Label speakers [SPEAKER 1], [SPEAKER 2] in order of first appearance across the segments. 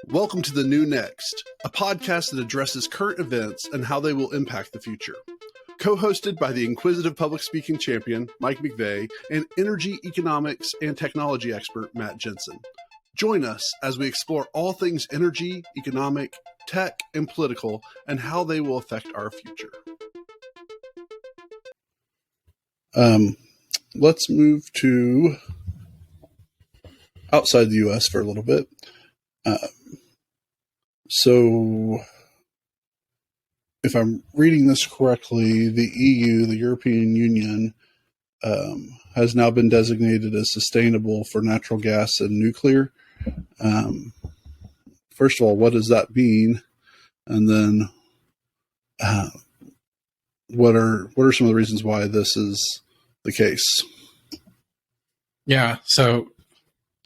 [SPEAKER 1] Welcome to The New Next, a podcast that addresses current events and how they will impact the future. Co-hosted by the inquisitive public speaking champion, Mike McVeigh, and energy, economics, and technology expert, Matt Jensen. Join us as we explore all things energy, economic, tech, and political, and how they will affect our future. Let's move to outside the U.S. for a little bit. So, if I'm reading this correctly, the EU, the European Union, has now been designated as sustainable for natural gas and nuclear. First of all, what does that mean? And then, what are some of the reasons why this is the case?
[SPEAKER 2] Yeah, so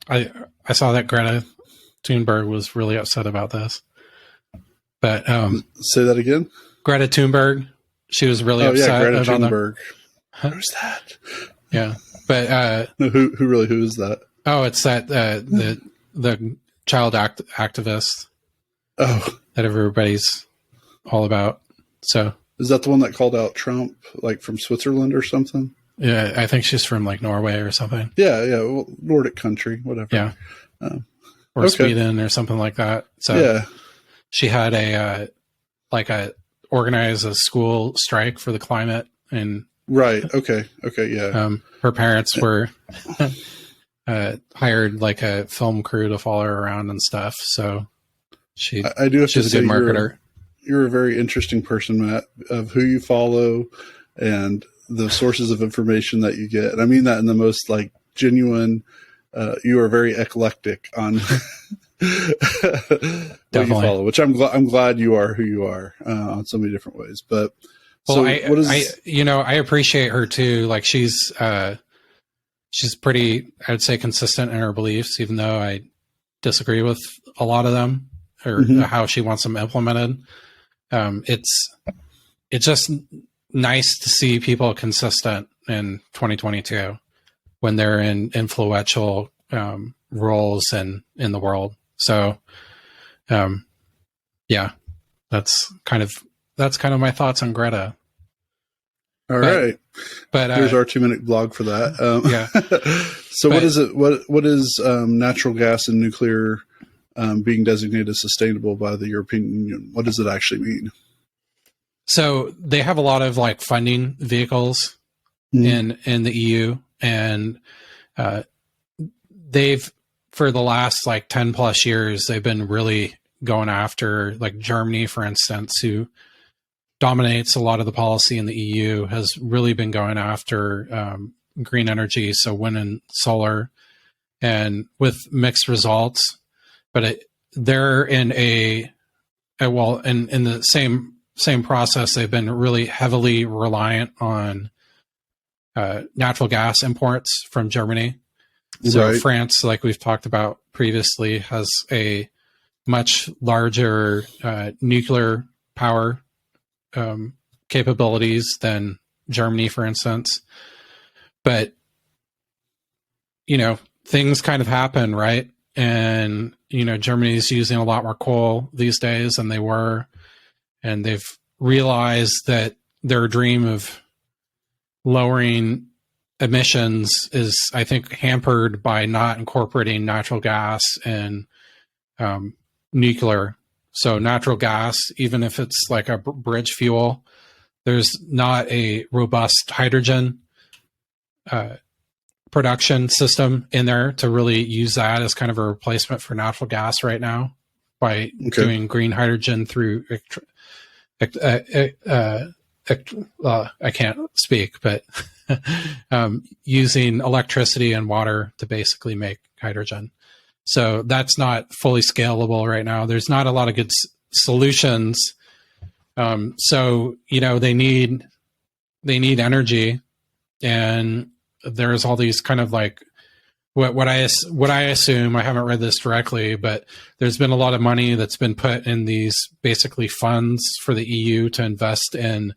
[SPEAKER 2] I saw that Greta Thunberg was really upset about this. But
[SPEAKER 1] say that again.
[SPEAKER 2] Greta Thunberg, she was really upset.
[SPEAKER 1] Yeah, Greta
[SPEAKER 2] about
[SPEAKER 1] Thunberg. Who's that?
[SPEAKER 2] Yeah, but
[SPEAKER 1] no, who is that?
[SPEAKER 2] Oh, it's that the child activist.
[SPEAKER 1] Oh,
[SPEAKER 2] that everybody's all about. So
[SPEAKER 1] is that the one that called out Trump, like from Switzerland or something?
[SPEAKER 2] Yeah, I think she's from like Norway or something.
[SPEAKER 1] Yeah, well, Nordic country, whatever.
[SPEAKER 2] Yeah, or Sweden or something like that. So
[SPEAKER 1] yeah.
[SPEAKER 2] She had organize a school strike for the climate, and
[SPEAKER 1] right. Okay. Yeah.
[SPEAKER 2] Her parents were hired like a film crew to follow her around and stuff. So
[SPEAKER 1] I do have
[SPEAKER 2] she's
[SPEAKER 1] to
[SPEAKER 2] a good
[SPEAKER 1] say
[SPEAKER 2] marketer.
[SPEAKER 1] You're a very interesting person, Matt, of who you follow and the sources of information that you get. And I mean that in the most like genuine. You are very eclectic on. what you follow, which I'm glad you are who you are on so many different ways. But
[SPEAKER 2] well, I appreciate her too. Like she's pretty, I'd say, consistent in her beliefs, even though I disagree with a lot of them or how she wants them implemented. It's just nice to see people consistent in 2022 when they're in influential roles in the world. So, yeah, that's kind of my thoughts on Greta.
[SPEAKER 1] All right.
[SPEAKER 2] But
[SPEAKER 1] here's our 2-minute blog for that.
[SPEAKER 2] Yeah.
[SPEAKER 1] So what is it? What is natural gas and nuclear being designated as sustainable by the European Union? What does it actually mean?
[SPEAKER 2] So they have a lot of like funding vehicles in the EU, and they've, for the last like 10 plus years, they've been really going after, like Germany, for instance, who dominates a lot of the policy in the EU, has really been going after green energy, so wind and solar, and with mixed results. But they're in in the same process, they've been really heavily reliant on natural gas imports from Germany. So right. France, like we've talked about previously, has a much larger nuclear power capabilities than Germany, for instance. But, things kind of happen, right? And, Germany's using a lot more coal these days than they were. And they've realized that their dream of lowering emissions is, I think, hampered by not incorporating natural gas and nuclear. So natural gas, even if it's like a bridge fuel, there's not a robust hydrogen production system in there to really use that as kind of a replacement for natural gas right now by doing green hydrogen through I can't speak, but using electricity and water to basically make hydrogen. So that's not fully scalable right now. There's not a lot of good solutions. So, they need energy, and there's all these kind of like what I assume, I haven't read this directly, but there's been a lot of money that's been put in these basically funds for the EU to invest in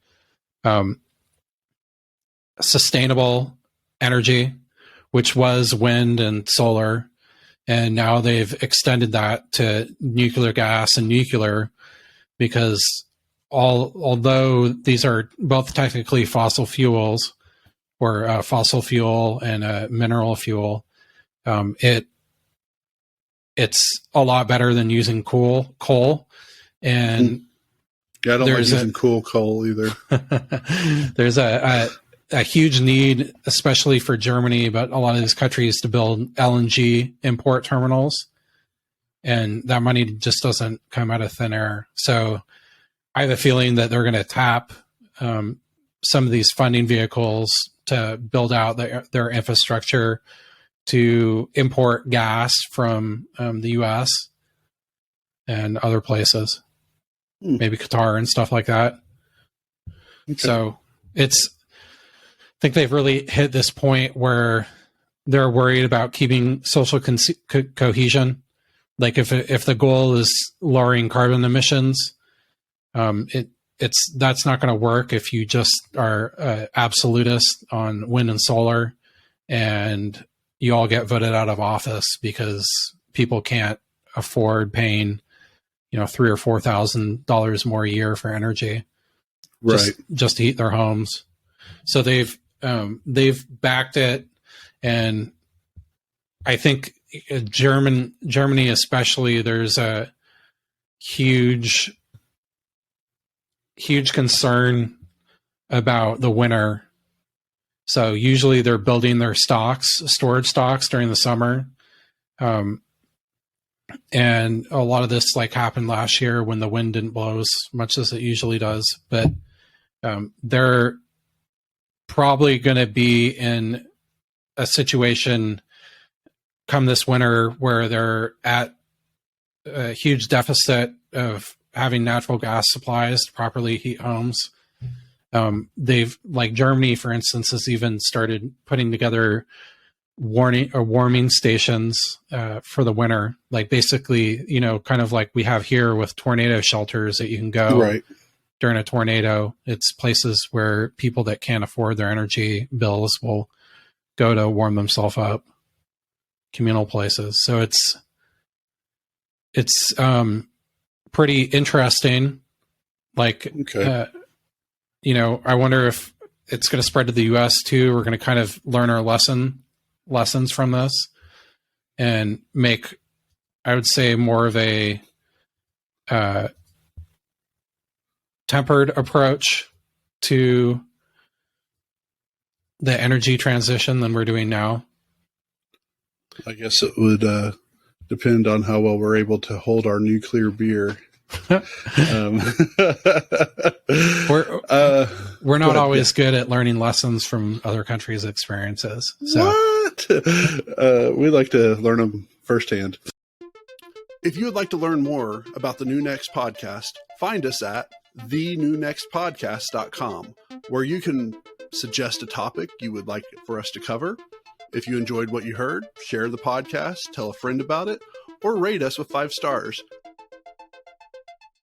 [SPEAKER 2] sustainable energy, which was wind and solar. And now they've extended that to nuclear gas and nuclear, because although these are both technically fossil fuels, or fossil fuel and mineral fuel, it's a lot better than using coal. And
[SPEAKER 1] I don't like using coal either.
[SPEAKER 2] There's a huge need, especially for Germany, but a lot of these countries, to build LNG import terminals. And that money just doesn't come out of thin air. So I have a feeling that they're going to tap some of these funding vehicles to build out their infrastructure to import gas from the U.S. and other places, maybe Qatar and stuff like that. Okay. So I think they've really hit this point where they're worried about keeping social cohesion. Like if the goal is lowering carbon emissions, that's not going to work if you just are absolutist on wind and solar, and you all get voted out of office because people can't afford paying, $3,000 or $4,000 more a year for energy,
[SPEAKER 1] right?
[SPEAKER 2] Just to heat their homes. So they've backed it, and I think Germany especially, there's a huge concern about the winter. So usually they're building their storage stocks during the summer. And a lot of this happened last year when the wind didn't blow as much as it usually does. But they're probably going to be in a situation come this winter where they're at a huge deficit of having natural gas supplies to properly heat homes. They've, Germany, for instance, has even started putting together warming stations for the winter. Basically, kind of like we have here with tornado shelters that you can go during a tornado. It's places where people that can't afford their energy bills will go to warm themselves up. Communal places. So it's pretty interesting. I wonder if it's going to spread to the U.S. too. We're going to kind of learn our lessons from this and make, I would say, more of a tempered approach to the energy transition than we're doing now.
[SPEAKER 1] I guess it would depend on how well we're able to hold our nuclear beer.
[SPEAKER 2] We're not always good at learning lessons from other countries' experiences. So.
[SPEAKER 1] What? We like to learn them firsthand. If you would like to learn more about the New Next podcast, find us at thenewnextpodcast.com, where you can suggest a topic you would like for us to cover. If you enjoyed what you heard, share the podcast, tell a friend about it, or rate us with 5 stars.